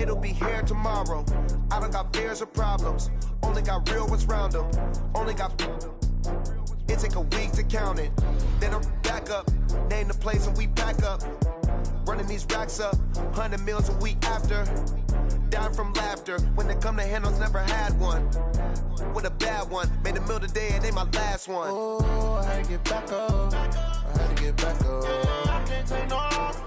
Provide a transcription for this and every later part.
It'll be here tomorrow. I don't got fears or problems. Only got real ones round them. Only got... It take a week to count it. Then I'm back up. Name the place and we back up. Running these racks up. 100 meals a week after. Dying from laughter. When it come to handles, never had one. With a bad one. Made a meal today and they my last one. Oh, I had to get back up. I had to get back up. I can't take no off.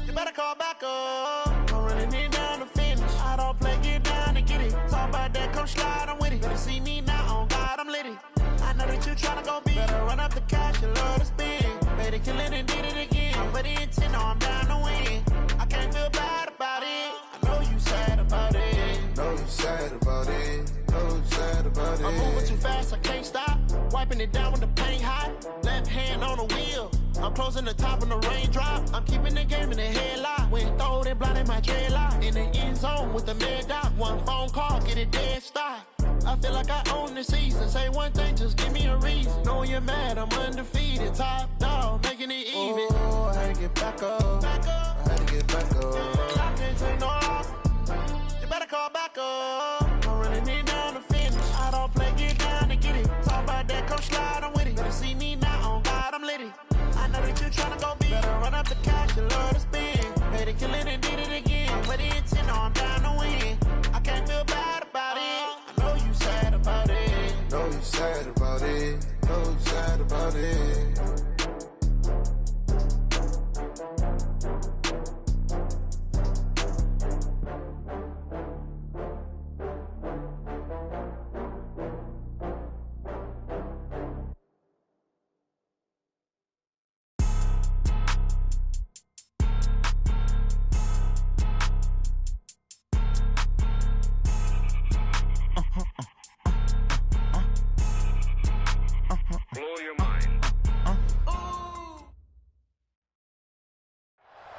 You better call back up. I'm running it down to finish. I don't play, get down to get it. Talk about that, come slide, I'm with it. Better see me now, on God, I'm litty. I know that you tryna go big. Better run up the cash, you love to spend. Better kill it and did it again. I put in 10, no, I'm down to win. I can't feel bad about it. I know you sad about it. Know you sad about it. Know you sad about it. I'm moving too fast, I can't stop. Wiping it down with the paint hot. Left hand on the wheel. I'm closing the top of the raindrop. I'm keeping the game in the headlock. When throwed and blinded my dreadlock. In the end zone with the mad dot. One phone call, get it dead stop. I feel like I own the season. Say one thing, just give me a reason. Knowing you're mad, I'm undefeated. Top dog, making it even. Oh, I had to get back up. I had to get back up. I can't take no off. You better call back up. I'm running it down to finish. I don't play, get down to get it. Talk about that, come slide, I'm with it. Better see me now, on God, I'm litty. I know that you tryna go big. Better run up the cash, you love to spend. Better kill it and did it again. But in 10, no, I'm down to win. I can't feel bad about it. I know you sad about it. Know you sad about it. Know you sad about it.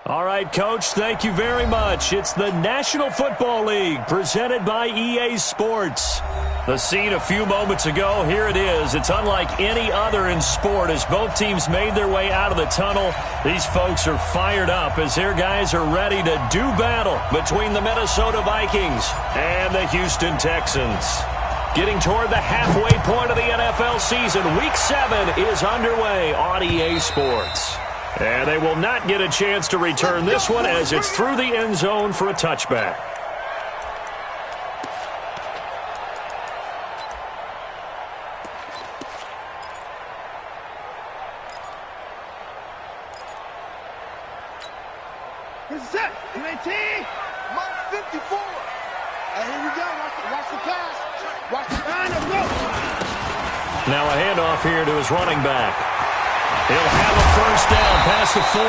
All right, Coach, thank you very much. It's the National Football League presented by EA Sports. The scene a few moments ago, here it is. It's unlike any other in sport as both teams made their way out of the tunnel. These folks are fired up as their guys are ready to do battle between the Minnesota Vikings and the Houston Texans. Getting toward the halfway point of the NFL season, Week 7 is underway on EA Sports. And they will not get a chance to return this one as it's through the end zone for a touchback. This is it. UAT. Mark 54. And here we go. Watch the pass. Watch the line. Let's go. Now a handoff here to his running back. He'll have a first down past the 40.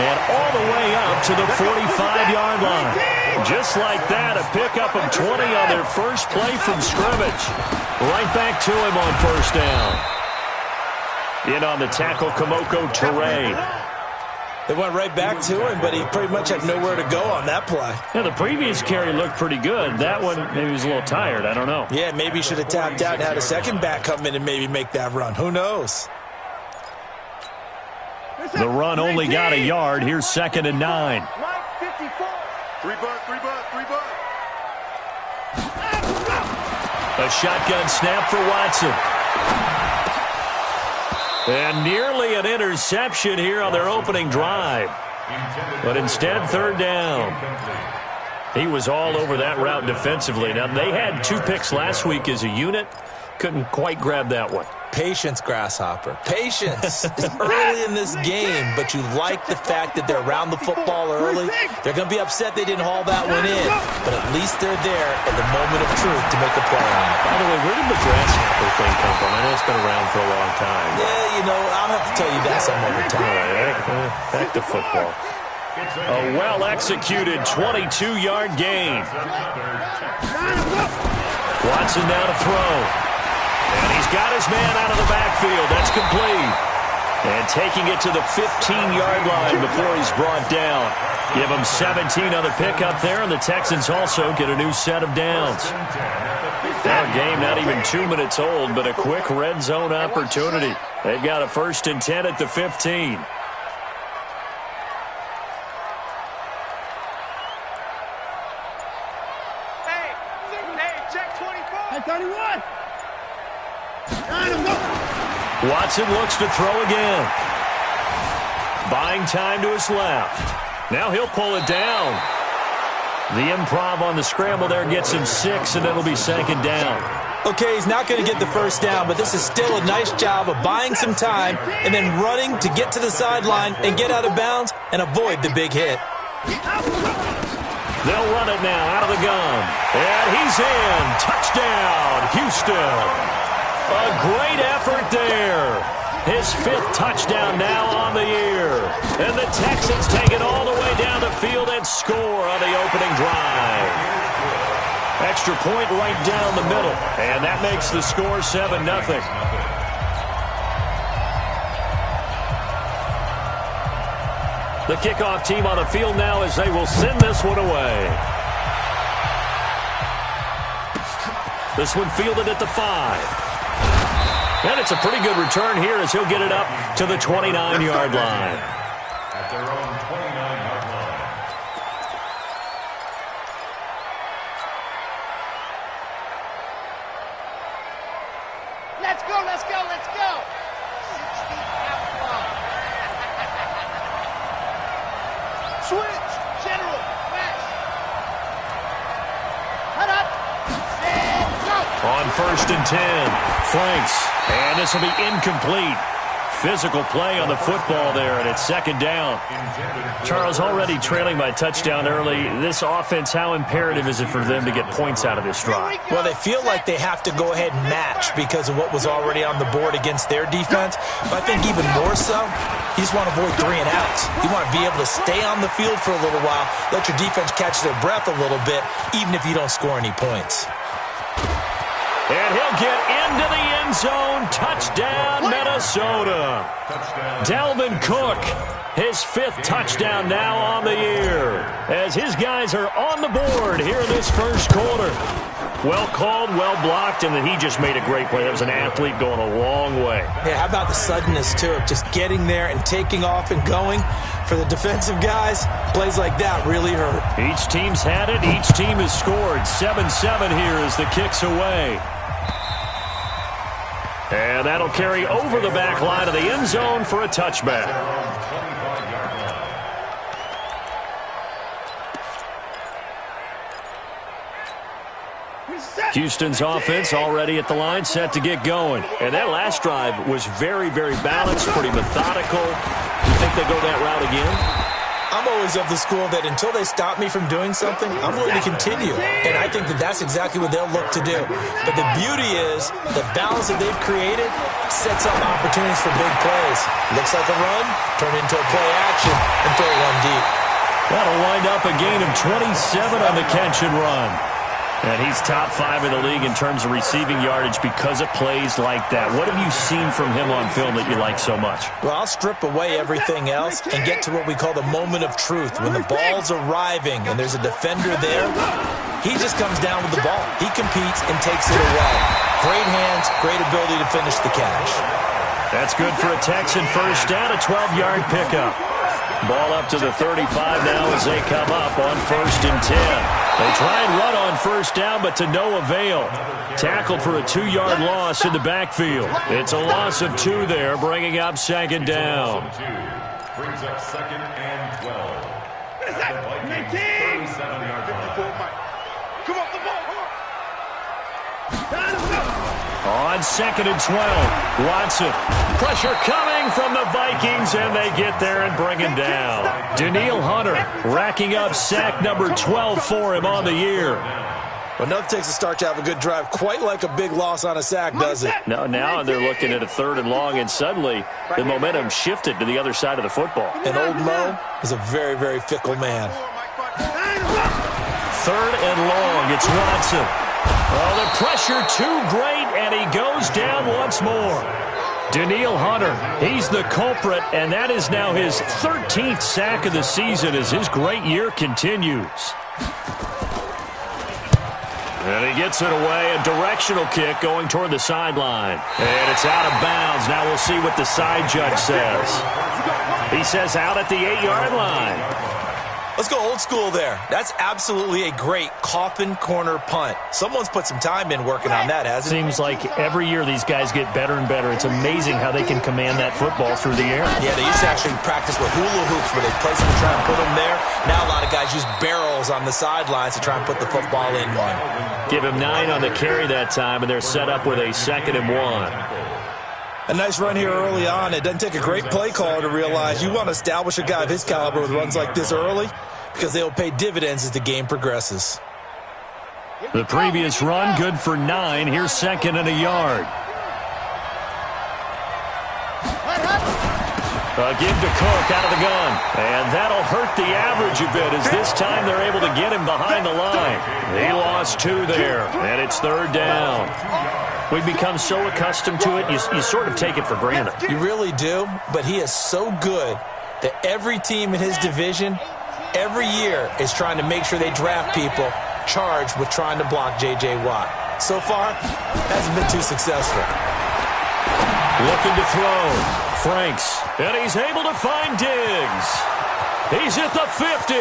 And all the way up to the 45-yard line. Just like that, a pickup of 20 on their first play from scrimmage. Right back to him on first down. In on the tackle, Kamoko Toure. They went right back to him, but he pretty much had nowhere to go on that play. Yeah, the previous carry looked pretty good. That one, maybe he was a little tired. I don't know. Yeah, maybe he should have tapped out and had a second back come in and maybe make that run. Who knows? The run only got a yard. Here's 2nd and 9. 54. 3 bucks. A shotgun snap for Watson. And nearly an interception here on their opening drive. But instead, 3rd down. He was all over that route defensively. Now, they had 2 picks last week as a unit. Couldn't quite grab that one. Patience, Grasshopper. Patience. It's early in this game, but you like the fact that they're around the football early. They're going to be upset they didn't haul that one in, but at least they're there at the moment of truth to make a play on it. By the way, where did the Grasshopper thing come from? I know it's been around for a long time. Yeah, you know, I'll have to tell you that some other time. All right, back to football. A well-executed 22-yard gain. Watson now to throw. And he's got his man out of the backfield. That's complete. And taking it to the 15-yard line before he's brought down. Give him 17 on the pickup there, and the Texans also get a new set of downs. Now a game not even 2 minutes old, but a quick red zone opportunity. They've got a 1st and 10 at the 15. 31. Watson looks to throw again. Buying time to his left. Now he'll pull it down. The improv on the scramble there gets him 6, and it'll be 2nd down. Okay, he's not going to get the first down, but this is still a nice job of buying some time and then running to get to the sideline and get out of bounds and avoid the big hit. They'll run it now out of the gun. And he's in. Touchdown, Houston. A great effort there. His 5th touchdown now on the year. And the Texans take it all the way down the field and score on the opening drive. Extra point right down the middle. And that makes the score 7-0. The kickoff team on the field now as they will send this one away. This one fielded at the 5. And it's a pretty good return here as he'll get it up to the 29-yard line. At their own 29-yard line. Let's go, let's go, let's go. 60 out wide. Switch, general, flash. Head up. And go. On 1st and 10. Franks, and this will be incomplete. Physical play on the football there, and it's 2nd down. Charles, already trailing by touchdown early. This offense, how imperative is it for them to get points out of this drive? Well, they feel like they have to go ahead and match because of what was already on the board against their defense. But I think even more so, you just want to avoid 3 and outs. You want to be able to stay on the field for a little while, let your defense catch their breath a little bit, even if you don't score any points. And he'll get into the end zone. Touchdown, Minnesota. Dalvin Cook, his 5th touchdown now on the year, as his guys are on the board here in this first quarter. Well called, well blocked, and then he just made a great play. That was an athlete going a long way. Yeah, how about the suddenness, too, of just getting there and taking off and going? For the defensive guys, plays like that really hurt. Each team's had it. Each team has scored. 7-7 here as the kick's away. And that'll carry over the back line of the end zone for a touchback. Houston's offense already at the line, set to get going. And that last drive was very, very balanced, pretty methodical. You think they go that route again? I'm always of the school that until they stop me from doing something, I'm willing to continue. And I think that that's exactly what they'll look to do. But the beauty is the balance that they've created sets up opportunities for big plays. Looks like a run, turn into a play action, and throw one deep. That'll wind up a gain of 27 on the catch and run. And he's top 5 in the league in terms of receiving yardage because of plays like that. What have you seen from him on film that you like so much? Well, I'll strip away everything else and get to what we call the moment of truth. When the ball's arriving and there's a defender there, he just comes down with the ball. He competes and takes it away. Great hands, great ability to finish the catch. That's good for a Texan first down, a 12-yard pickup. Ball up to the 35 now as they come up on 1st and 10. They try and run on first down, but to no avail. Tackled for a 2-yard loss in the backfield. It's a loss of 2 there, bringing up 2nd down. Brings up 2nd and 12. What is that? 19. 37-yard line. Come off the ball. On 2nd and 12, Watson. Pressure coming from the Vikings, and they get there and bring him down. Danielle Hunter racking up sack number 12 for him on the year. Well, nothing takes a start to have a good drive quite like a big loss on a sack, does it? No, now they're looking at a 3rd and long, and suddenly the momentum shifted to the other side of the football. And old Mo is a very, very fickle man. 3rd and long, it's Watson. Oh, the pressure too great, and he goes down once more. Danielle Hunter, he's the culprit, and that is now his 13th sack of the season as his great year continues. And he gets it away, a directional kick going toward the sideline. And it's out of bounds. Now we'll see what the side judge says. He says out at the 8-yard line. Let's go old school there. That's absolutely a great coffin corner punt. Someone's put some time in working on that, hasn't it? Seems like every year these guys get better and better. It's amazing how they can command that football through the air. Yeah, they used to actually practice with hula hoops where they place them and try and put them there. Now a lot of guys use barrels on the sidelines to try and put the football in one. Give him 9 on the carry that time, and they're set up with a 2nd and 1. A nice run here early on. It doesn't take a great play caller to realize you want to establish a guy of his caliber with runs like this early because they'll pay dividends as the game progresses. The previous run, good for 9. Here's 2nd and a yard. A give to Cook out of the gun. And that'll hurt the average a bit as this time they're able to get him behind the line. He lost 2 there, and it's 3rd down. We've become so accustomed to it, you sort of take it for granted. You really do, but he is so good that every team in his division, every year, is trying to make sure they draft people charged with trying to block J.J. Watt. So far, hasn't been too successful. Looking to throw. Franks, and he's able to find Diggs. He's at the 50,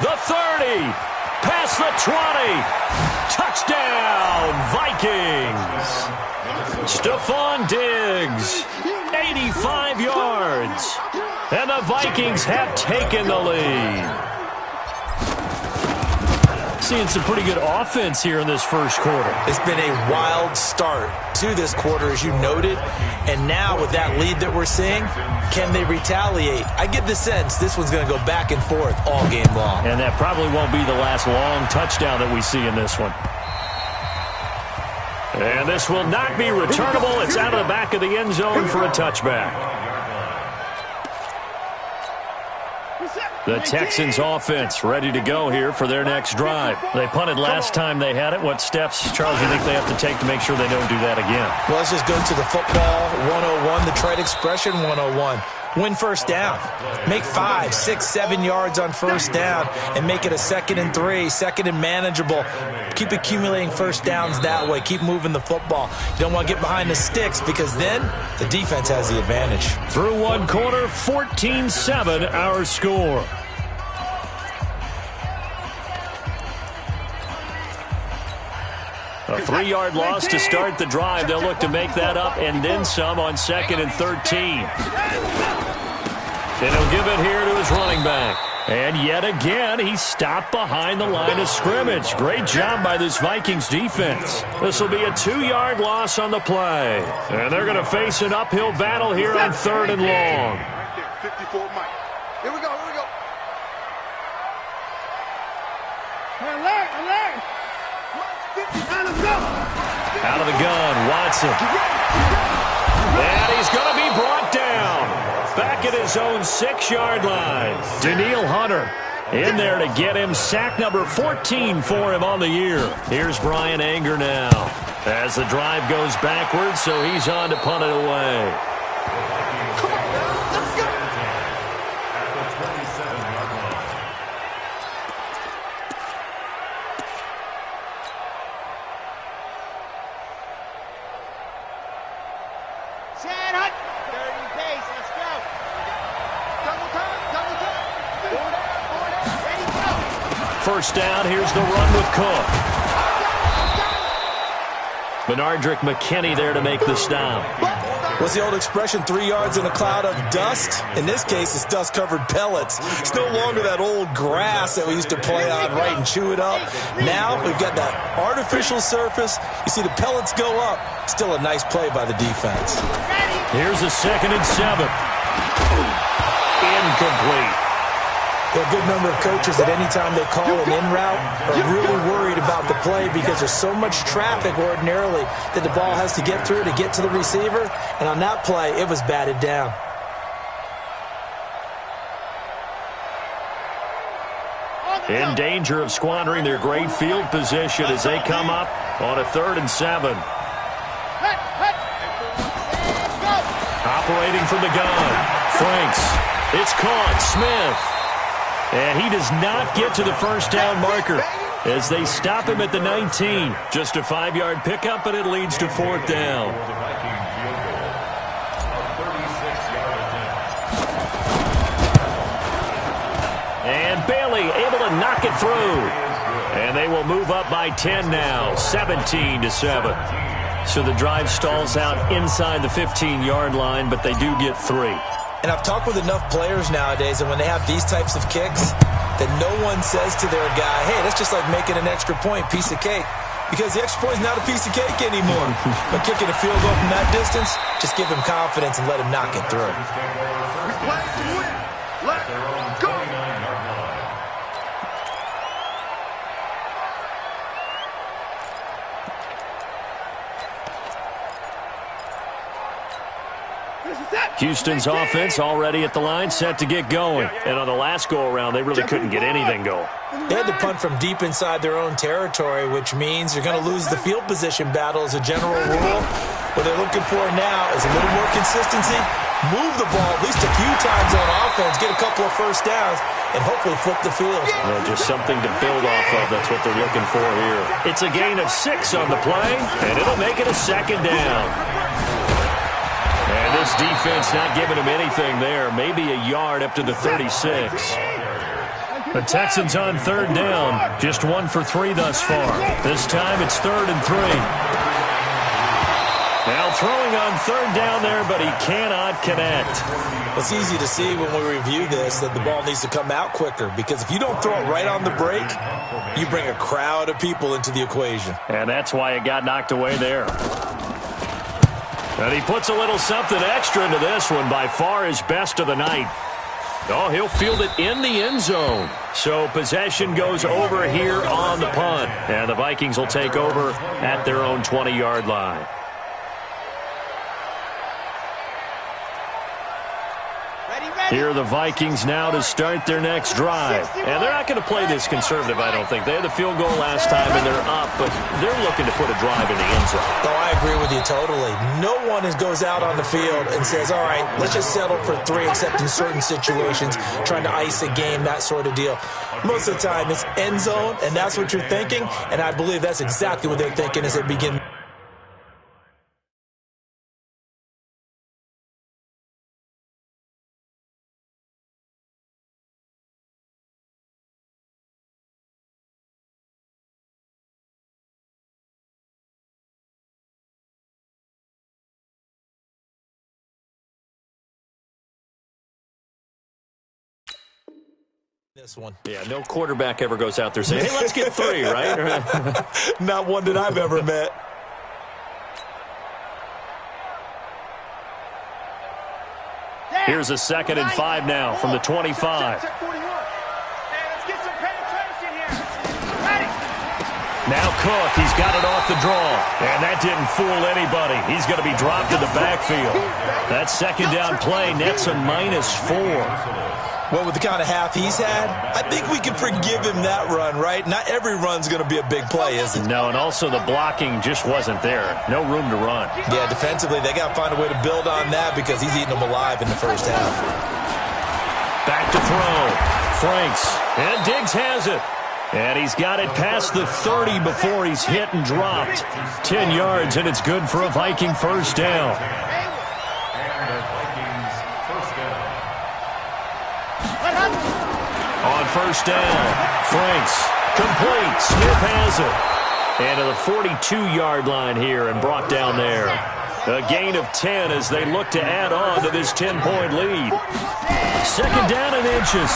the 30, past the 20. Touchdown, Vikings. Stephon Diggs, 85 yards. And the Vikings have taken the lead. Seeing some pretty good offense here in this first quarter. It's been a wild start to this quarter, as you noted. And now with that lead that we're seeing, can they retaliate? I get the sense this one's going to go back and forth all game long. And that probably won't be the last long touchdown that we see in this one. And this will not be returnable. It's out of the back of the end zone for a touchback. The Texans offense ready to go here for their next drive. They punted last time they had it. What steps, Charles, do you think they have to take to make sure they don't do that again? Well, let's just go to the football 101, the trade expression 101. Win first down. Make 5, 6, 7 yards on first down and make it a 2nd and 3, 2nd and manageable. Keep accumulating first downs that way. Keep moving the football. You don't want to get behind the sticks because then the defense has the advantage. Through one quarter, 14-7 our score. A 3-yard loss to start the drive. They'll look to make that up and then some on 2nd and 13. And he'll give it here to his running back. And yet again, he stopped behind the line of scrimmage. Great job by this Vikings defense. This will be a 2-yard loss on the play. And they're going to face an uphill battle here on 3rd and long. 54 Mike. Here we go, here we go. Alert! Out of the gun, Watson. And he's going to be brought down. Back at his own 6-yard line. Danielle Hunter in there to get him sack number 14 for him on the year. Here's Brian Anger now as the drive goes backwards, so he's on to punt it away. First down, here's the run with Cook. Benardrick McKinney there to make the stop. What's the old expression, 3 yards in a cloud of dust? In this case, it's dust-covered pellets. It's no longer that old grass that we used to play on, right, and chew it up. Now we've got that artificial surface. You see the pellets go up. Still a nice play by the defense. Here's a 2nd and 7. Incomplete. A good number of coaches at any time they call an in route are really worried about the play because there's so much traffic ordinarily that the ball has to get through to get to the receiver. And on that play, it was batted down. In danger of squandering their great field position as they come up on a 3rd and 7. Operating from the gun. Franks. It's caught. Smith. And he does not get to the first down marker as they stop him at the 19. Just a 5-yard pickup, and it leads to 4th down. And Bailey able to knock it through. And they will move up by 10 now, 17-7. So the drive stalls out inside the 15-yard line, but they do get 3. And I've talked with enough players nowadays, and when they have these types of kicks, that no one says to their guy, hey, that's just like making an extra point, piece of cake. Because the extra point is not a piece of cake anymore. But kicking a field goal from that distance, just give him confidence and let him knock it through. We play to win. Let's go. Houston's offense already at the line, set to get going. And on the last go-around, they really couldn't get anything going. They had to punt from deep inside their own territory, which means they're going to lose the field position battle as a general rule. What they're looking for now is a little more consistency, move the ball at least a few times on offense, get a couple of first downs, and hopefully flip the field. Well, just something to build off of. That's what they're looking for here. It's a gain of 6 on the play, and it'll make it a second down. And this defense not giving him anything there. Maybe a yard up to the 36. The Texans on third down. Just 1 for 3 thus far. This time it's 3rd and 3. Now throwing on third down there, but he cannot connect. It's easy to see when we review this that the ball needs to come out quicker, because if you don't throw it right on the break, you bring a crowd of people into the equation. And that's why it got knocked away there. And he puts a little something extra into this one, by far his best of the night. Oh, he'll field it in the end zone. So possession goes over here on the punt. And the Vikings will take over at their own 20-yard line. Here are the Vikings now to start their next drive. And they're not going to play this conservative, I don't think. They had the field goal last time, and they're up, but they're looking to put a drive in the end zone. Oh, I agree with you totally. No one goes out on the field and says, all right, let's just settle for 3, except in certain situations, trying to ice a game, that sort of deal. Most of the time, it's end zone, and that's what you're thinking, and I believe that's exactly what they're thinking as they begin. This one. Yeah, no quarterback ever goes out there saying, hey, let's get 3, right? Not one that I've ever met. Here's a 2nd and 5 now from the 25. Now Cook, he's got it off the draw. And that didn't fool anybody. He's going to be dropped in the backfield. That second down play nets a -4. Well, with the kind of half he's had, I think we can forgive him that run, right? Not every run's going to be a big play, is it? No, and also the blocking just wasn't there. No room to run. Yeah, defensively, they got to find a way to build on that, because he's eating them alive in the first half. Back to throw. Franks. And Diggs has it. And he's got it past the 30 before he's hit and dropped. 10 yards, and it's good for a Viking first down. On first down, Franks, complete, Smith has it. And to the 42-yard line here and brought down there. A gain of 10 as they look to add on to this 10-point lead. Second down and inches.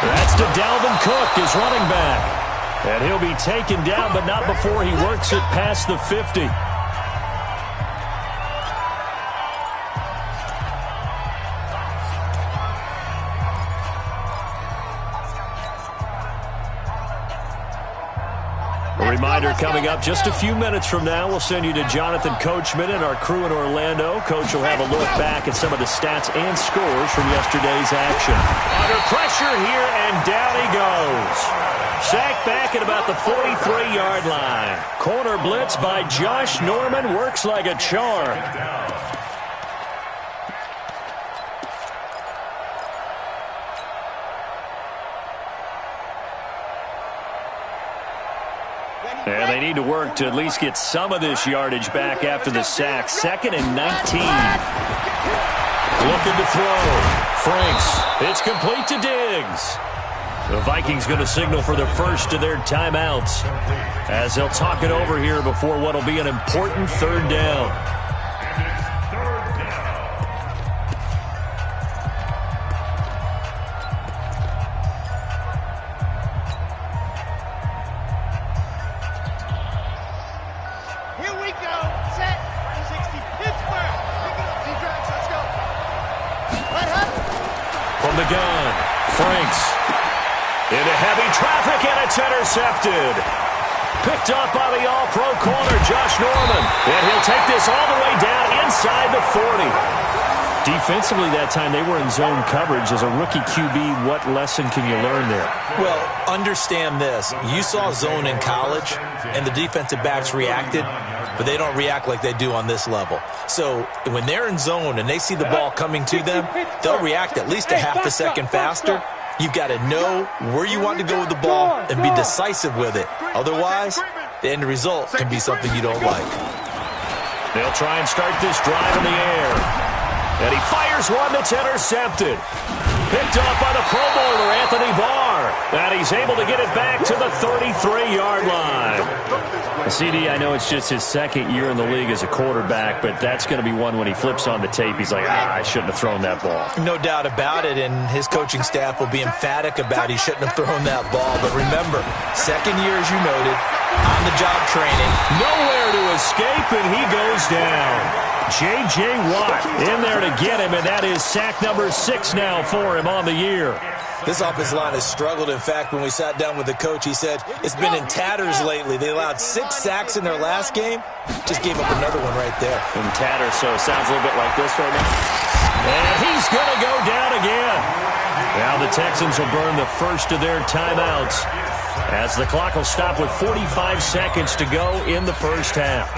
That's to Dalvin Cook, his running back. And he'll be taken down, but not before he works it past the 50. Reminder coming up just a few minutes from now. We'll send you to Jonathan Coachman and our crew in Orlando. Coach will have a look back at some of the stats and scores from yesterday's action. Under pressure here, and down he goes. Sacked back at about the 43-yard line. Corner blitz by Josh Norman works like a charm. And they need to work to at least get some of this yardage back after the sack. 2nd and 19. Looking to throw. Franks. It's complete to Diggs. The Vikings going to signal for the first of their timeouts as they'll talk it over here before what will be an important third down. Here we go. Set. 60. Pittsburgh. Pick it up. D-Drax. Let's go. Right hand. From the gun, Franks. Into heavy traffic, and it's intercepted. Picked up by the all-pro corner, Josh Norman. And he'll take this all the way down inside the 40. Defensively that time, they were in zone coverage. As a rookie QB, what lesson can you learn there? Well, understand this. You saw zone in college, and the defensive backs reacted, but they don't react like they do on this level. So when they're in zone and they see the ball coming to them, they'll react at least a half a second faster. You've got to know where you want to go with the ball and be decisive with it. Otherwise, the end result can be something you don't like. They'll try and start this drive in the air. And he fires one that's intercepted. Picked off by the Pro Bowler, Anthony Barr. And he's able to get it back to the 33-yard line. CD, I know it's just his second year in the league as a quarterback, but that's going to be one when he flips on the tape. He's like, I shouldn't have thrown that ball. No doubt about it, and his coaching staff will be emphatic about he shouldn't have thrown that ball. But remember, second year, as you noted, on-the-job training. Nowhere to escape, and he goes down. J.J. Watt in there to get him, and that is sack number 6 now for him on the year. This offensive line has struggled. In fact, when we sat down with the coach, he said it's been in tatters lately. They allowed 6 sacks in their last game. Just gave up another one right there. In tatters, so it sounds a little bit like this right now. And he's going to go down again. Now the Texans will burn the first of their timeouts as the clock will stop with 45 seconds to go in the first half.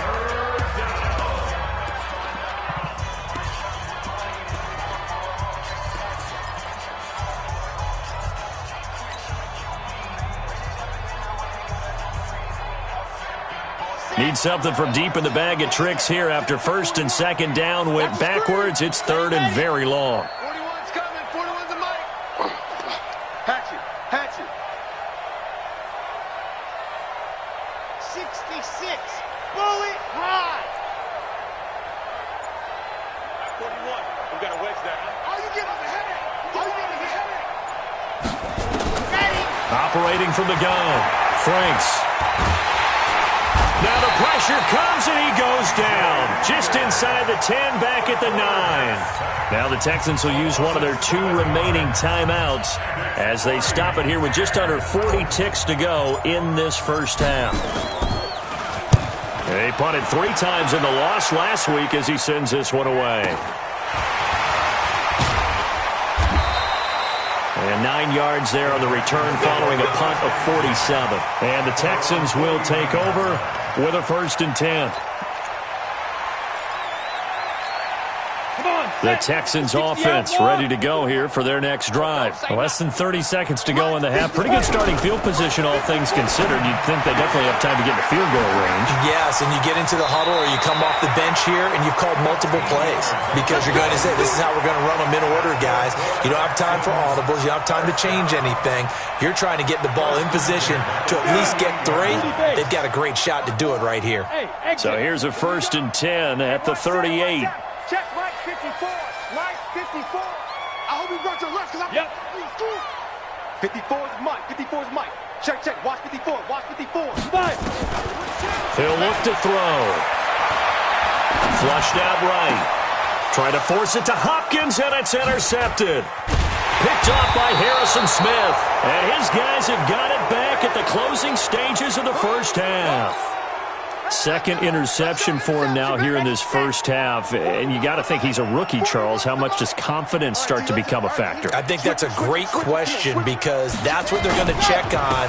Need something from deep in the bag of tricks here after first and second down went backwards. It's third and very long. 41's coming. 41's a mic. Hatchet. Hatchet. 66. Bullet high. 41. We got to wedge that. Oh, you get on the headache. Oh, you get on the headache. Operating from the gun. Franks. Now the pressure comes and he goes down. Just inside the 10, back at the 9. Now the Texans will use one of their 2 remaining timeouts as they stop it here with just under 40 ticks to go in this first half. They punted 3 times in the loss last week as he sends this one away. And 9 yards there on the return following a punt of 47. And the Texans will take over with a first and 10. The Texans offense ready to go here for their next drive. Less than 30 seconds to go in the half. Pretty good starting field position, all things considered. You'd think they definitely have time to get in the field goal range. Yes, and you get into the huddle or you come off the bench here and you've called multiple plays because you're going to say, this is how we're going to run them in order, guys. You don't have time for audibles. You don't have time to change anything. You're trying to get the ball in position to at least get 3. They've got a great shot to do it right here. So here's a first and 10 at the 38. Check Mike 54. Mike 54. I hope you brought your left because I'm 54 is Mike. 54 is Mike. Check. Watch 54. Watch 54. Five. He'll look to throw. Flushed out right. Trying to force it to Hopkins, and it's intercepted. Picked off by Harrison Smith. And his guys have got it back at the closing stages of the first half. Second interception for him now here in this first half. And you got to think he's a rookie, Charles. How much does confidence start to become a factor? I think that's a great question because that's what they're going to check on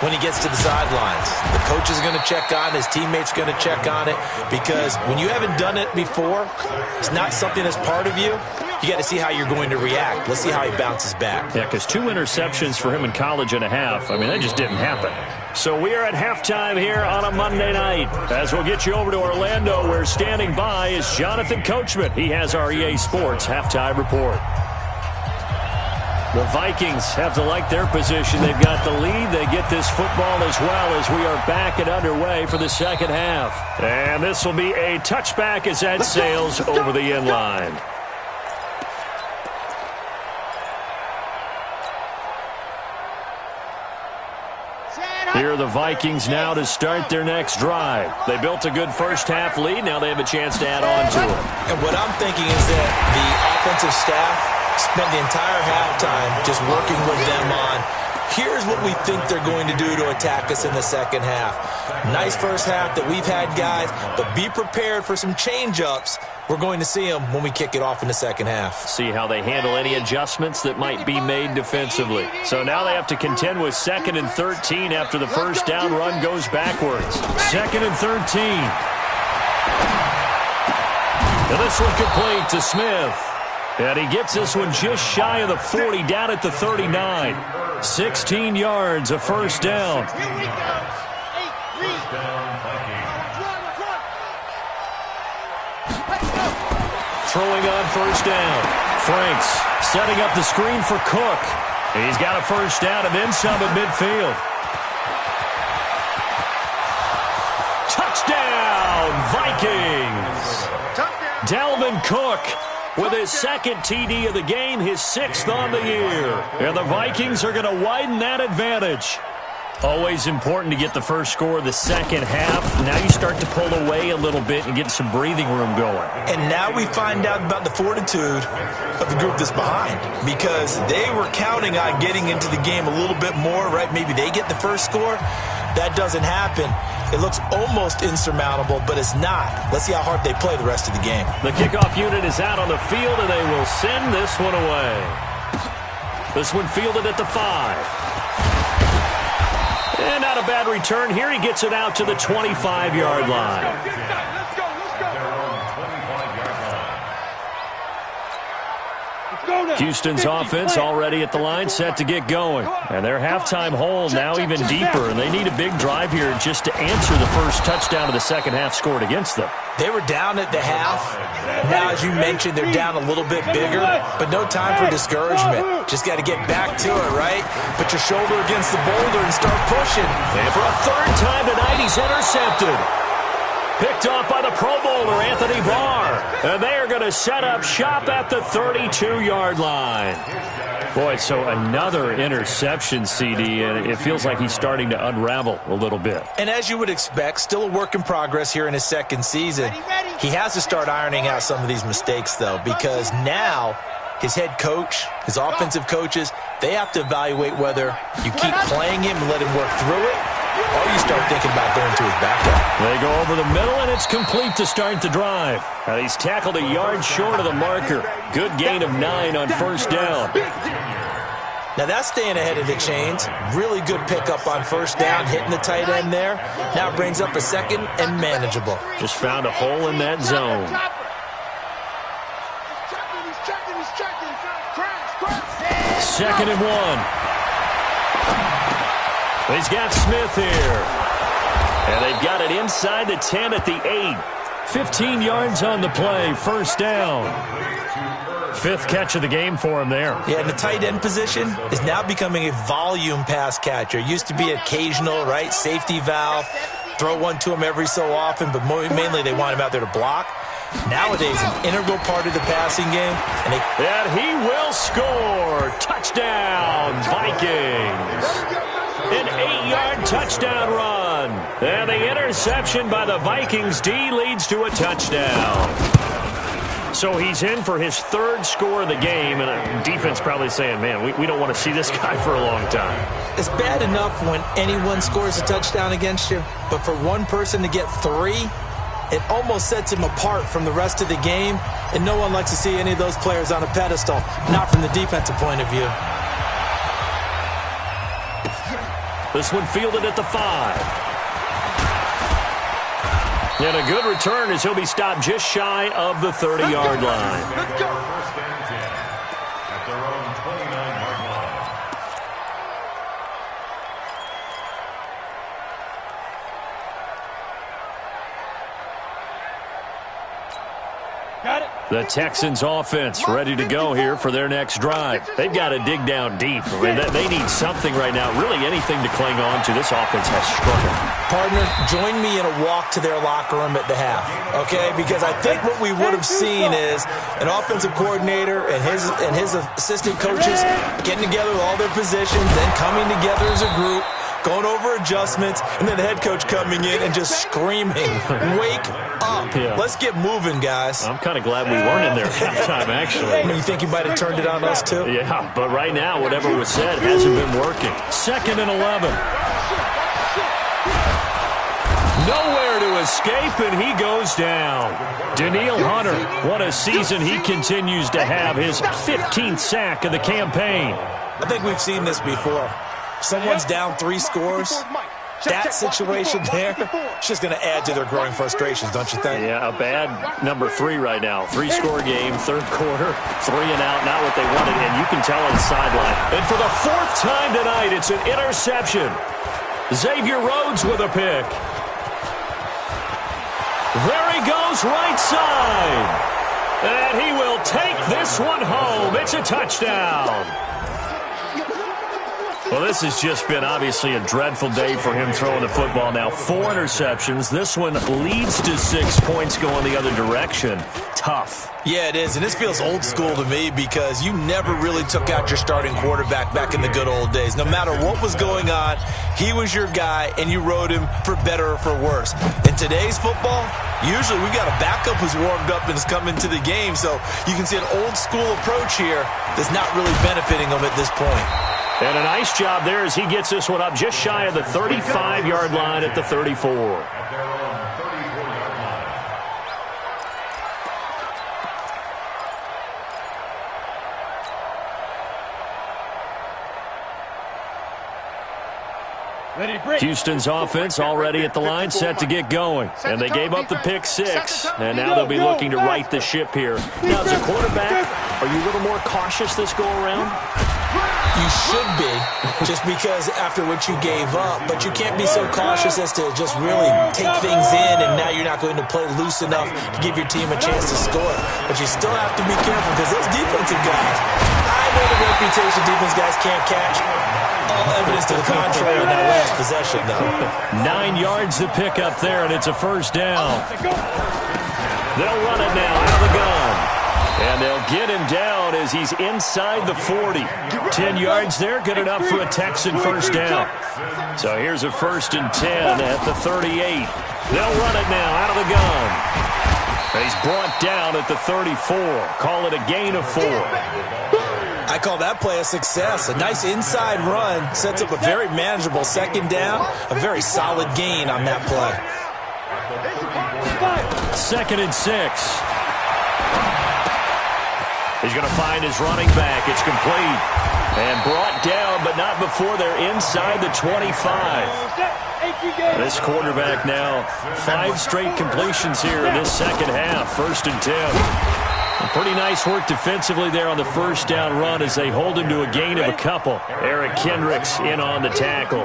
when he gets to the sidelines. The coach is going to check on, his teammates going to check on it because when you haven't done it before, it's not something that's part of you. You got to see how you're going to react. Let's see how he bounces back. Yeah, because 2 interceptions for him in college and a half. I mean, that just didn't happen. So we are at halftime here on a Monday night. As we'll get you over to Orlando, where standing by is Jonathan Coachman. He has our EA Sports halftime report. The Vikings have to like their position. They've got the lead. They get this football as well as we are back and underway for the second half. And this will be a touchback as that sails over the end line. Here are the Vikings now to start their next drive. They built a good first-half lead. Now they have a chance to add on to it. And what I'm thinking is that the offensive staff spent the entire halftime just working with them on, here's what we think they're going to do to attack us in the second half. Nice first half that we've had, guys, but be prepared for some change-ups. We're going to see them when we kick it off in the second half. See how they handle any adjustments that might be made defensively. So now they have to contend with 2nd and 13 after the first down run goes backwards. 2nd and 13. And this one complete to Smith. And he gets this one just shy of the 40, down at the 39. 16 yards, a first down. Throwing on first down. Franks setting up the screen for Cook. He's got a first down and then some at midfield. Touchdown, Vikings! Dalvin Cook with his second TD of the game, his 6th on the year. And the Vikings are going to widen that advantage. Always important to get the first score of the second half. Now you start to pull away a little bit and get some breathing room going. And now we find out about the fortitude of the group that's behind, because they were counting on getting into the game a little bit more, right? Maybe they get the first score. That doesn't happen. It looks almost insurmountable, but it's not. Let's see how hard they play the rest of the game. The kickoff unit is out on the field, and they will send this one away. This one fielded at the 5. And not a bad return here. He gets it out to the 25-yard line. Houston's offense already at the line, set to get going. And their halftime hole now even deeper, and they need a big drive here just to answer the first touchdown of the second half scored against them. They were down at the half. Now, as you mentioned, they're down a little bit bigger, but no time for discouragement. Just got to get back to it, right? Put your shoulder against the boulder and start pushing. And for a third time tonight, he's intercepted. Picked off by the Pro Bowler, Anthony Barr. And they are going to set up shop at the 32-yard line. Boy, so another interception, CD, and it feels like he's starting to unravel a little bit. And as you would expect, still a work in progress here in his second season. He has to start ironing out some of these mistakes, though, because now his head coach, his offensive coaches, they have to evaluate whether you keep playing him and let him work through it, or you start thinking about going to his backup. They go over the middle, and it's complete to start the drive. Now he's tackled a yard short of the marker. Good gain of 9 on first down. Now that's staying ahead of the chains. Really good pickup on first down, hitting the tight end there. Now it brings up a second and manageable. Just found a hole in that zone. Second and 1. He's got Smith here. And they've got it inside the 10 at the 8. 15 yards on the play, first down. 5th catch of the game for him there. Yeah, and the tight end position is now becoming a volume pass catcher. Used to be occasional, right? Safety valve. Throw one to him every so often, but mainly they want him out there to block. Nowadays, an integral part of the passing game. And he will score. Touchdown, Vikings. An 8-yard touchdown run. And the interception by the Vikings D leads to a touchdown. So he's in for his 3rd score of the game, and the defense probably saying, man, we don't want to see this guy for a long time. It's bad enough when anyone scores a touchdown against you, but for one person to get 3, it almost sets him apart from the rest of the game, and no one likes to see any of those players on a pedestal, not from the defensive point of view. This one fielded at the 5. And a good return as he'll be stopped just shy of the 30-yard line. Let's go. First and 10 at their own 29-yard line. The Texans offense ready to go here for their next drive. They've got to dig down deep. I mean, they need something right now, really anything to cling on to. This offense has struggled. Partner, join me in a walk to their locker room at the half, okay? Because I think what we would have seen is an offensive coordinator and his assistant coaches getting together with all their positions, then coming together as a group, going over adjustments, and then the head coach coming in and just screaming, wake up. Yeah. Let's get moving, guys. I'm kind of glad we weren't in there at halftime, actually. You think you might have turned it on us, too? Yeah, but right now, whatever was said hasn't been working. 2nd and 11. Nowhere to escape, and he goes down. Danielle Hunter, what a season he continues to have. His 15th sack of the campaign. I think we've seen this before. Someone's down 3 scores. That situation there, it's just going to add to their growing frustrations, don't you think? Yeah, a bad number 3 right now. 3-score game, 3rd quarter, 3 and out, not what they wanted, and you can tell on the sideline. And for the 4th time tonight, it's an interception. Xavier Rhodes with a pick. There he goes, right side. And he will take this one home. It's a touchdown. Well, this has just been obviously a dreadful day for him throwing the football now. 4 interceptions. This one leads to 6 points going the other direction. Tough. Yeah, it is, and this feels old school to me because you never really took out your starting quarterback back in the good old days. No matter what was going on, he was your guy, and you rode him for better or for worse. In today's football, usually we got a backup who's warmed up and is coming to the game, so you can see an old school approach here that's not really benefiting him at this point. And a nice job there as he gets this one up just shy of the 35-yard line at the 34. Houston's offense already at the line, set to get going. And they gave up the pick 6, and now they'll be looking to right the ship here. Now, as a quarterback, are you a little more cautious this go-around? You should be, just because after what you gave up, but you can't be so cautious as to just really take things in, and now you're not going to play loose enough to give your team a chance to score. But you still have to be careful because those defensive guys, I know the reputation defense guys can't catch. All evidence to the contrary on that last possession, though. 9 yards to pick up there, and it's a first down. They'll run it now out of the gun. And they'll get him down as he's inside the 40. 10 yards there, good enough for a Texan first down. So here's a 1st and 10 at the 38. They'll run it now out of the gun. He's brought down at the 34. Call it a gain of 4. I call that play a success. A nice inside run sets up a very manageable 2nd down. A very solid gain on that play. 2nd and 6. He's going to find his running back. It's complete. And brought down, but not before they're inside the 25. This quarterback now, 5 straight completions here in this second half. 1st and 10. Pretty nice work defensively there on the first down run as they hold him to a gain of a couple. Eric Kendricks in on the tackle.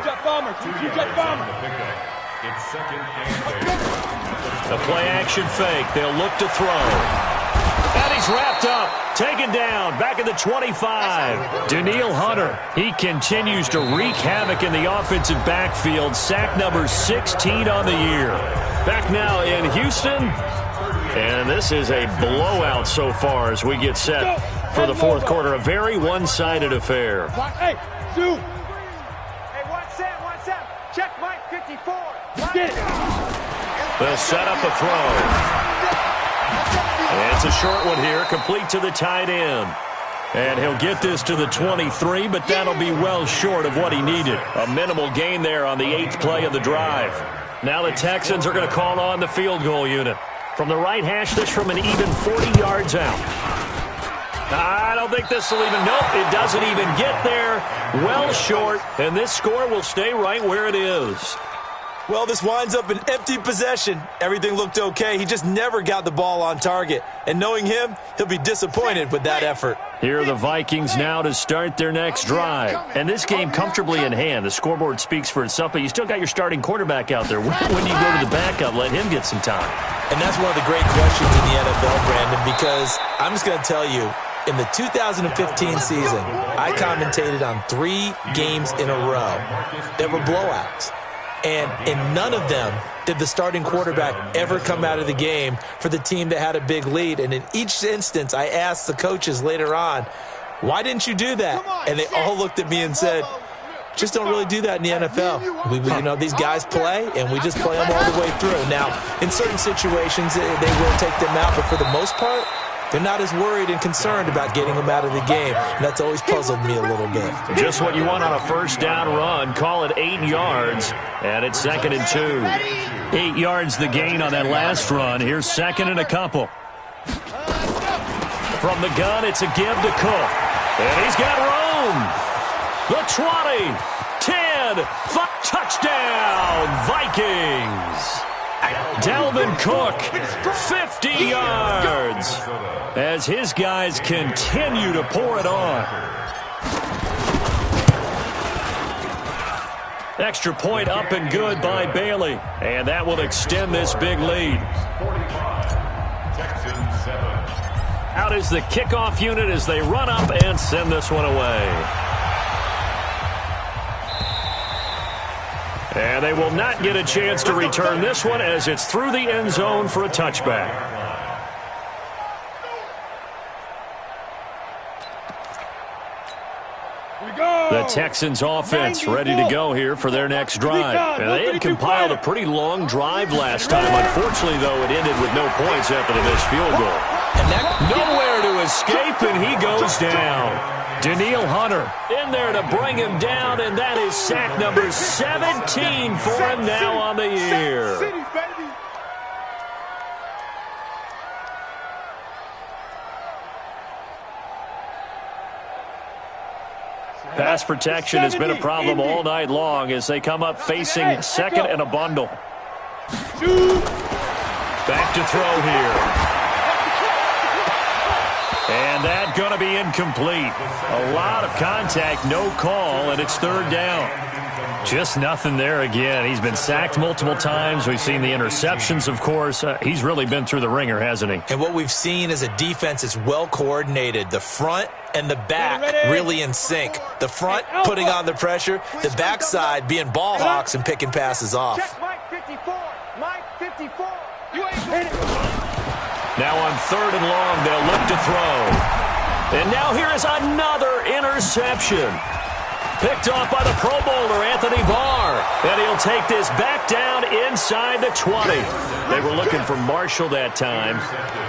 A play-action fake. They'll look to throw. And he's wrapped up, taken down, back at the 25. Danielle Hunter, he continues to wreak havoc in the offensive backfield. Sack number 16 on the year. Back now in Houston. And this is a blowout so far as we get set for the 4th quarter. A very one-sided affair. Hey, Sue. Hey, one set. Check Mike 54. Get it. They'll set up a throw. And it's a short one here, complete to the tight end. And he'll get this to the 23, but that'll be well short of what he needed. A minimal gain there on the 8th play of the drive. Now the Texans are going to call on the field goal unit. From the right hash, this from an even 40 yards out. I don't think this will even, nope, it doesn't even get there. Well short, and this score will stay right where it is. Well, this winds up an empty possession. Everything looked okay. He just never got the ball on target. And knowing him, he'll be disappointed with that effort. Here are the Vikings now to start their next drive. And this game comfortably in hand. The scoreboard speaks for itself, but you still got your starting quarterback out there. When do you go to the backup? Let him get some time. And that's one of the great questions in the NFL, Brandon, because I'm just going to tell you, in the 2015 season, I commentated on 3 games in a row that were blowouts. And in none of them did the starting quarterback ever come out of the game for the team that had a big lead. And in each instance, I asked the coaches later on, why didn't you do that? And they all looked at me and said, just don't really do that in the NFL. These guys play, and we just play them all the way through. Now, in certain situations, they will take them out, but for the most part, they're not as worried and concerned about getting them out of the game. And that's always puzzled me a little bit. Just what you want on a first down run. Call it 8 yards, and it's 2nd and 2. 8 yards the gain on that last run. Here's 2nd and a couple. From the gun, it's a give to Cook. And he's got room. The 20, 10, 5, touchdown, Vikings. Dalvin Cook, 50 yards, as his guys continue to pour it on. Extra point up and good by Bailey, and that will extend this big lead. Texans 7. Out is the kickoff unit as they run up and send this one away. And they will not get a chance to return this one as it's through the end zone for a touchback. The Texans offense ready to go here for their next drive. And they had compiled a pretty long drive last time. Unfortunately, though, it ended with no points after the missed field goal. And nowhere to escape, and he goes down. Danielle Hunter in there to bring him down, and that is sack number 17 for him now on the year. Pass protection has been a problem all night long as they come up facing 2nd and a bundle. Back to throw here. And that going to be incomplete. A lot of contact, no call, and it's 3rd down. Just nothing there again. He's been sacked multiple times. We've seen the interceptions, of course. He's really been through the ringer, hasn't he? And what we've seen is a defense that's well coordinated. The front and the back really in sync. The front putting on the pressure. The backside being ball hawks and picking passes off. Check Mike 54. Mike 54. You ain't now on 3rd and long, they'll look to throw. And now here is another interception. Picked off by the Pro Bowler, Anthony Barr. And he'll take this back down inside the 20. They were looking for Marshall that time.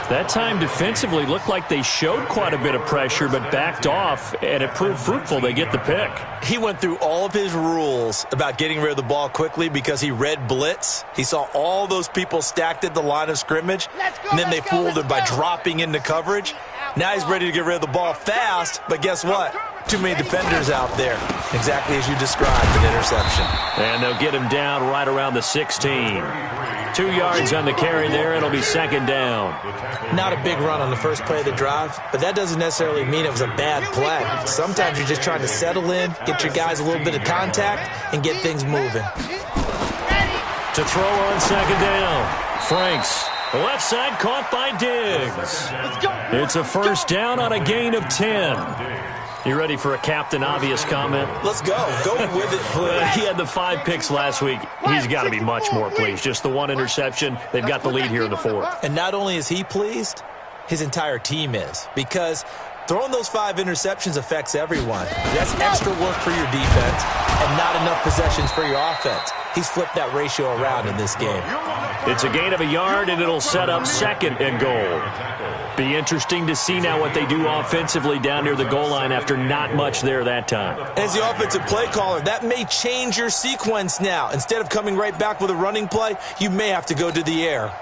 That time defensively looked like they showed quite a bit of pressure but backed off, and it proved fruitful. They get the pick. He went through all of his rules about getting rid of the ball quickly because he read blitz. He saw all those people stacked at the line of scrimmage, and then they fooled him by dropping into coverage. Now he's ready to get rid of the ball fast, but guess what? Too many defenders out there. Exactly as you described, an interception. And they'll get him down right around the 16. 2 yards on the carry there. It'll be 2nd down. Not a big run on the first play of the drive, but that doesn't necessarily mean it was a bad play. Sometimes you're just trying to settle in, get your guys a little bit of contact, and get things moving. To throw on 2nd down. Franks. Left side caught by Diggs. It's a first down on a gain of 10. You ready for a Captain Obvious comment? Let's go. Go with it, please. He had the 5 picks last week. He's got to be much more pleased. Just the 1 interception. They've got the lead here in the 4th. And not only is he pleased, his entire team is. Because throwing those 5 interceptions affects everyone. That's extra work for your defense and not enough possessions for your offense. He's flipped that ratio around in this game. It's a gain of a yard, and it'll set up 2nd and goal. Be interesting to see now what they do offensively down near the goal line after not much there that time. As the offensive play caller, that may change your sequence now. Instead of coming right back with a running play, you may have to go to the air.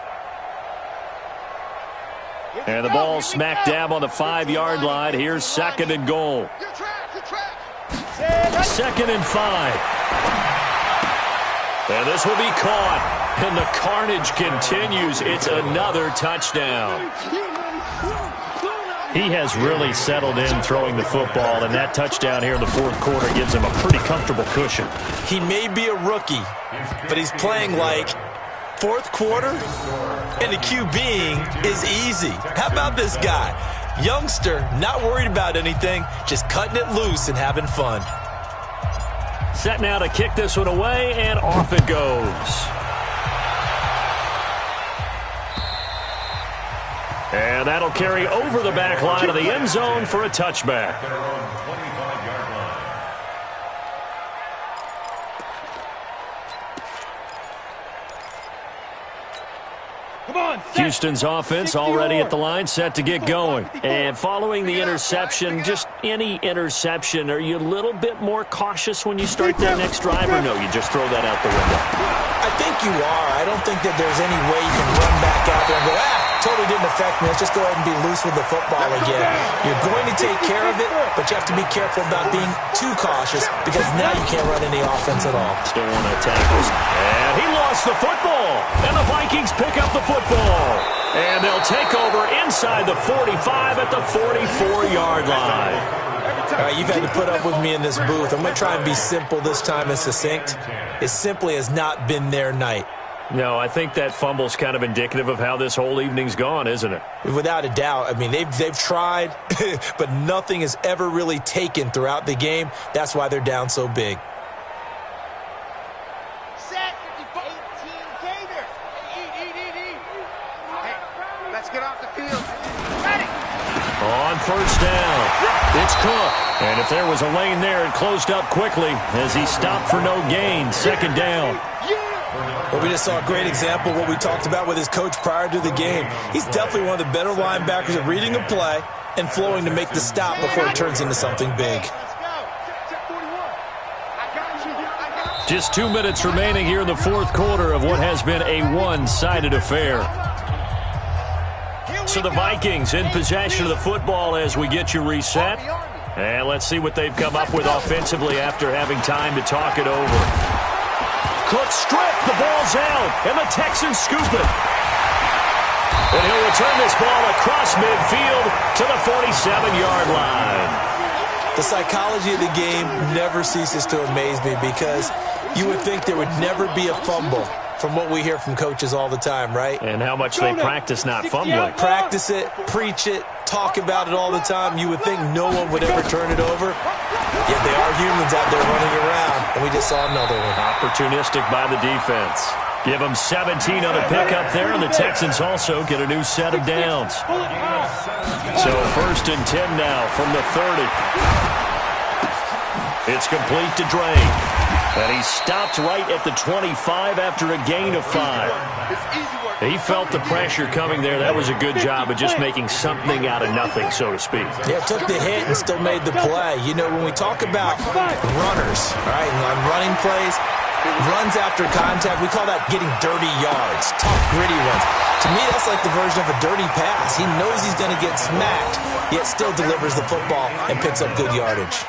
And the ball smack dab on the 5-yard line. Here's 2nd and goal. 2nd and 5. And this will be caught. And the carnage continues. It's another touchdown. He has really settled in throwing the football, and that touchdown here in the fourth quarter gives him a pretty comfortable cushion. He may be a rookie, but he's playing like fourth quarter, and the QBing is easy. How about this guy? Youngster, not worried about anything, just cutting it loose and having fun. Set now to kick this one away, and off it goes. And that'll carry over the back line of the end zone for a touchback. Their own 25-yard line. Houston's offense already at the line, set to get going. And following the interception, just any interception, are you a little bit more cautious when you start that next drive, or no, you just throw that out the window? I think you are. I don't think that there's any way you can run back out there and go, totally didn't affect me. Let's just go ahead and be loose with the football again. You're going to take care of it, but you have to be careful about being too cautious because now you can't run any offense at all. Still want to tackle. And he lost the football. And the Vikings pick up the football. And they'll take over inside the 45 at the 44-yard line. All right, you've had to put up with me in this booth. I'm going to try and be simple this time and succinct. It simply has not been their night. No, I think that fumble's kind of indicative of how this whole evening's gone, isn't it? Without a doubt. I mean, they've tried, but nothing has ever really taken throughout the game. That's why they're down so big. Set 18 Gators. Eat. Hey, let's get off the field. Ready. On first down, it's Cook. And if there was a lane there, it closed up quickly as he stopped for no gain. Second down. But we just saw a great example of what we talked about with his coach prior to the game. He's definitely one of the better linebackers at reading a play and flowing to make the stop before it turns into something big. Just 2 minutes remaining here in the fourth quarter of what has been a one-sided affair. So the Vikings in possession of the football as we get you reset. And let's see what they've come up with offensively after having time to talk it over. Cook stripped, the ball's out, and the Texans scoop it. And he'll return this ball across midfield to the 47-yard line. The psychology of the game never ceases to amaze me because you would think there would never be a fumble from what we hear from coaches all the time, right? And how much they practice not fumbling. Practice it, preach it, talk about it all the time. You would think no one would ever turn it over. Yet they are humans out there running around, and we just saw another one. Opportunistic by the defense. Give them 17 on the pickup there, and the Texans also get a new set of downs. So 1st and 10 now from the 30. It's complete to Drain. And he stopped right at the 25 after a gain of 5. He felt the pressure coming there. That was a good job of just making something out of nothing, so to speak. Yeah, took the hit and still made the play. You know, when we talk about runners, all right, on running plays, runs after contact, we call that getting dirty yards, tough, gritty ones. To me, that's like the version of a dirty pass. He knows he's going to get smacked, yet still delivers the football and picks up good yardage.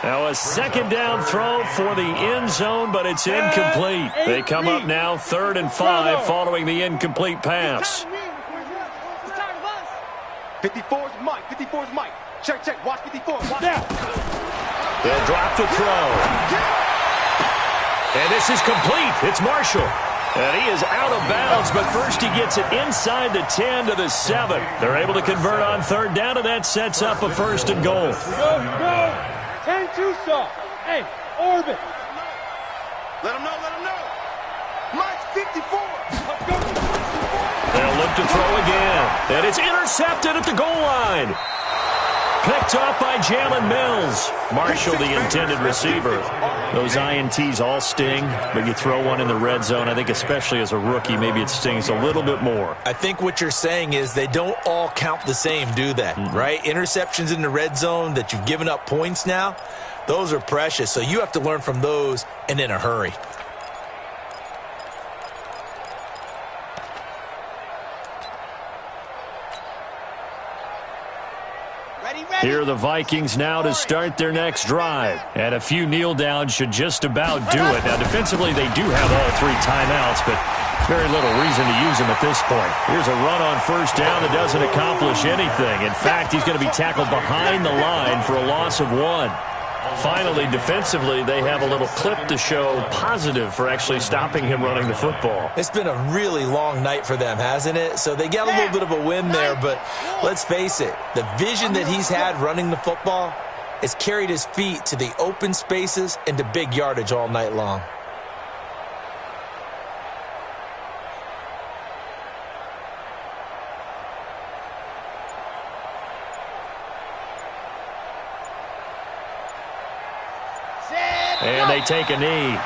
Now a second down throw for the end zone, but it's incomplete. They come up now 3rd and 5 following the incomplete pass. 54's Mike. 54's Mike. Check. Watch 54. Watch out. They'll drop the throw. And this is complete. It's Marshall. And he is out of bounds, but first he gets it inside the 10 to the 7. They're able to convert on 3rd down, and that sets up a 1st and goal. Here we go. 10-2 stop. Hey, orbit. Let him know. Mike's 54. They'll look to throw again. And it's intercepted at the goal line. Picked up by Jalen Mills. Marshall, the intended receiver. Those INTs all sting, but you throw one in the red zone. I think especially as a rookie, maybe it stings a little bit more. I think what you're saying is they don't all count the same, do they? Right? Interceptions in the red zone that you've given up points now, those are precious. So you have to learn from those and in a hurry. Ready. Here are the Vikings now to start their next drive. And a few kneel downs should just about do it. Now, defensively, they do have all 3 timeouts, but very little reason to use them at this point. Here's a run on first down that doesn't accomplish anything. In fact, he's going to be tackled behind the line for a loss of 1. Finally, defensively, they have a little clip to show positive for actually stopping him running the football. It's been a really long night for them, hasn't it? So they got a little bit of a win there, but let's face it, the vision that he's had running the football has carried his feet to the open spaces and to big yardage all night long. And they take a knee.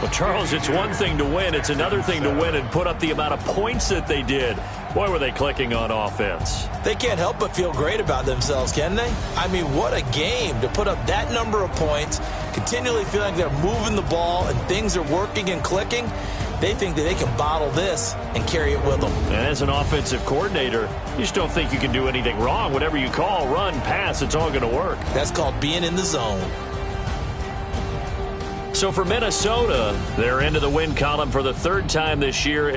Well, Charles, it's one thing to win. It's another thing to win and put up the amount of points that they did. Boy, were they clicking on offense. They can't help but feel great about themselves, can they? I mean, what a game to put up that number of points, continually feeling they're moving the ball and things are working and clicking. They think that they can bottle this and carry it with them. And as an offensive coordinator, you just don't think you can do anything wrong. Whatever you call, run, pass, it's all going to work. That's called being in the zone. So for Minnesota, they're into the win column for the 3rd time this year.